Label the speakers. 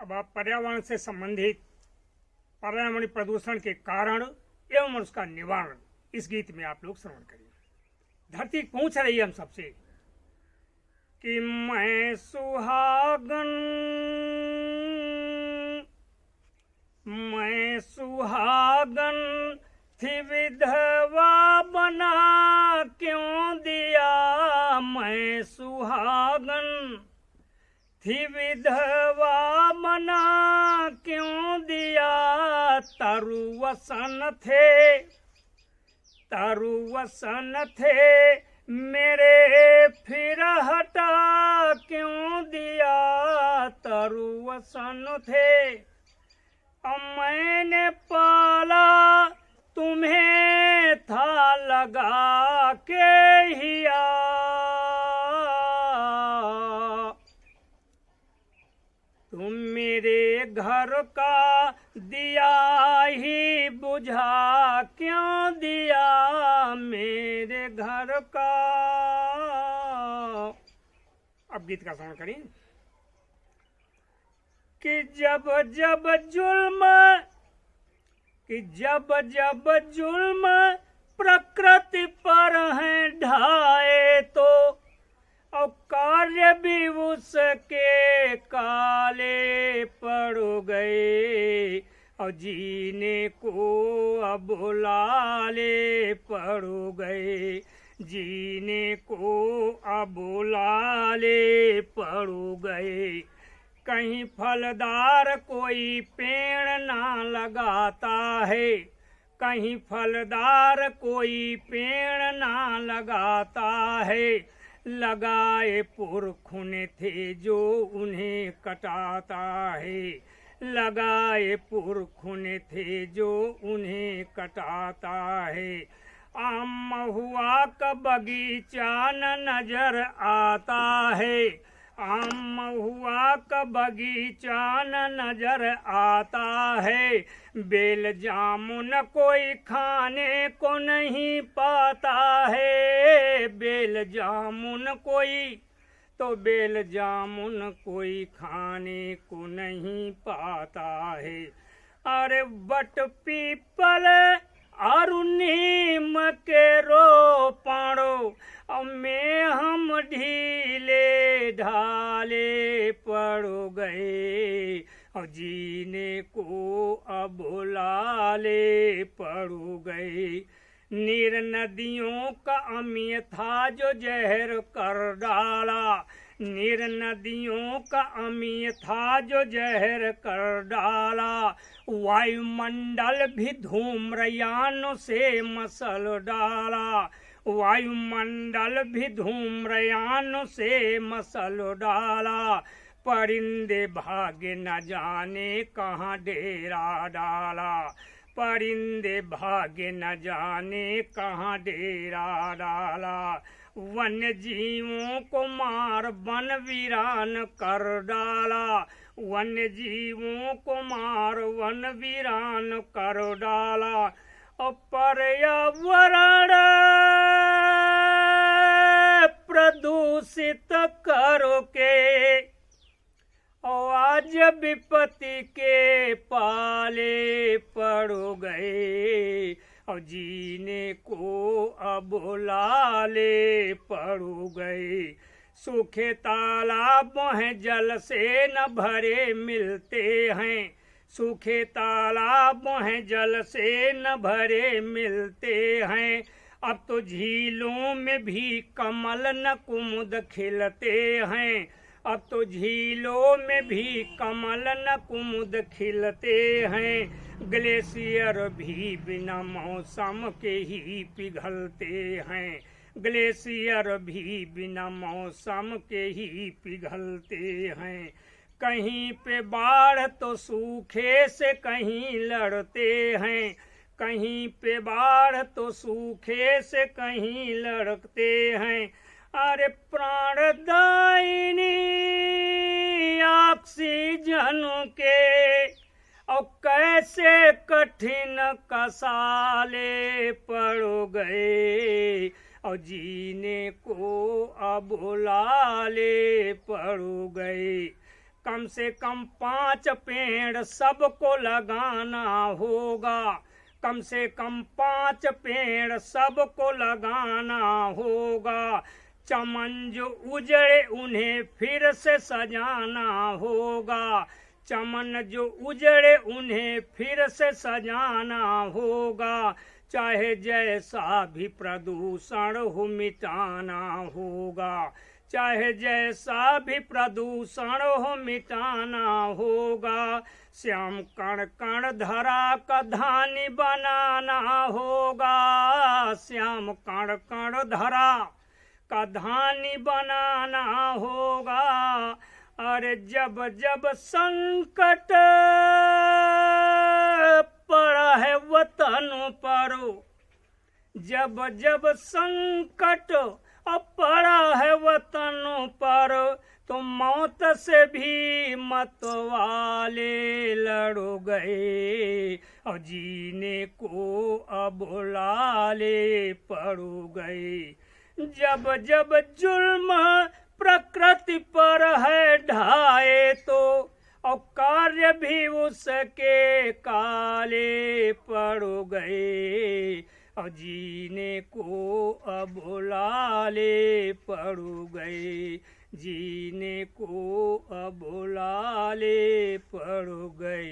Speaker 1: अब आप पर्यावरण से संबंधित पर्यावरणीय प्रदूषण के कारण एवं उसका निवारण इस गीत में आप लोग श्रवण करिए। धरती पूछ रही है हम सबसे कि मैं सुहागन थी विधवा बना क्यों दिया, मैं सुहागन थी विधवा बना क्यों दिया, तरुवसन थे मेरे फिर हटा क्यों दिया, तरुवसन थे। अब मैंने पाला तुम्हें था लगा के हिया, तुम मेरे घर का दिया ही बुझा क्यों दिया, मेरे घर का। अब गीत का श्रवण करें कि जब जब जुल्म प्रकृति पर है ढाए, तो और कार्य भी उसके काले पड़ गए, और जीने को अब लाले पड़ गए, जीने को अब लाले पड़ गए। कहीं फलदार कोई पेड़ ना लगाता है, कहीं फलदार कोई पेड़ ना लगाता है, लगाए पुरख ने थे जो उन्हें कटाता है, लगाए पुरख ने थे जो उन्हें कटाता है। आम महुआ का बगीचा न नजर आता है, आम महुआ का बगीचा न नजर आता है, बेल जामुन कोई खाने को नहीं पाता है, बेल जामुन कोई कोई खाने को नहीं पाता है। अरे बट पीपल और नीम के रोपणों में हम ढीले ढाले पड़ गए, और जीने को अब लाले पड़ गए। नीर नदियों का अमिय था जो जहर कर डाला, नीर नदियों का अमिय था जो जहर कर डाला, वायुमंडल भी धूम्रयान से मसल डाला, वायुमंडल भी धूम्रयान से मसल डाला, परिंदे भाग्य न जाने कहाँ डेरा डाला, परिंदे भाग्य न जाने कहाँ डेरा डाला। वन्य जीवों को मार वन वीरान कर डाला, वन्य जीवों को मार वन वीरान कर डाला, और पर्यावरण प्रदूषित करके और आज विपत्ति के पाले पड़ गए, और जीने को अब लाले पड़ गए। सूखे तालाब हैं जल से न भरे मिलते हैं, सूखे तालाब हैं जल से न भरे मिलते हैं, अब तो झीलों में भी कमल न कुमुद खिलते हैं, अब तो झीलों में भी कमल न कुमुद खिलते हैं, ग्लेशियर भी बिना मौसम के ही पिघलते हैं, ग्लेशियर भी बिना मौसम के ही पिघलते हैं। कहीं पे बाढ़ तो सूखे से कहीं लड़ते हैं, कहीं पे बाढ़ तो सूखे से कहीं लड़ते हैं। अरे प्राणदायिनी ऑक्सीजन के और कैसे कठिन कसाले पड़ गए, और जीने को अब लाले पड़ गए। कम से कम 5 पेड़ सबको लगाना होगा। कम से कम 5 पेड़ सबको लगाना होगा। चमन जो उजड़े उन्हें फिर से सजाना होगा। चमन जो उजड़े उन्हें फिर से सजाना होगा। चाहे जैसा भी प्रदूषण हो मिटाना होगा। चाहे जैसा भी प्रदूषण हो मिटाना होगा। श्याम कण कण धरा का धानी बनाना होगा। श्याम कण कण धरा का धानी बनाना होगा। अरे जब जब संकट पड़ा है वतन पर, जब जब संकट पड़ा है वतन पर, तो मौत से भी मतवाले लड़ गए और जीने को अब लाले पड़ गए। जब जब जुल्म प्रकृति पर है ढाए तो और कार्य भी उसके काले पड़ गए और जीने को अब लाले पड़ गए। जीने को अब लाले पड़ गए।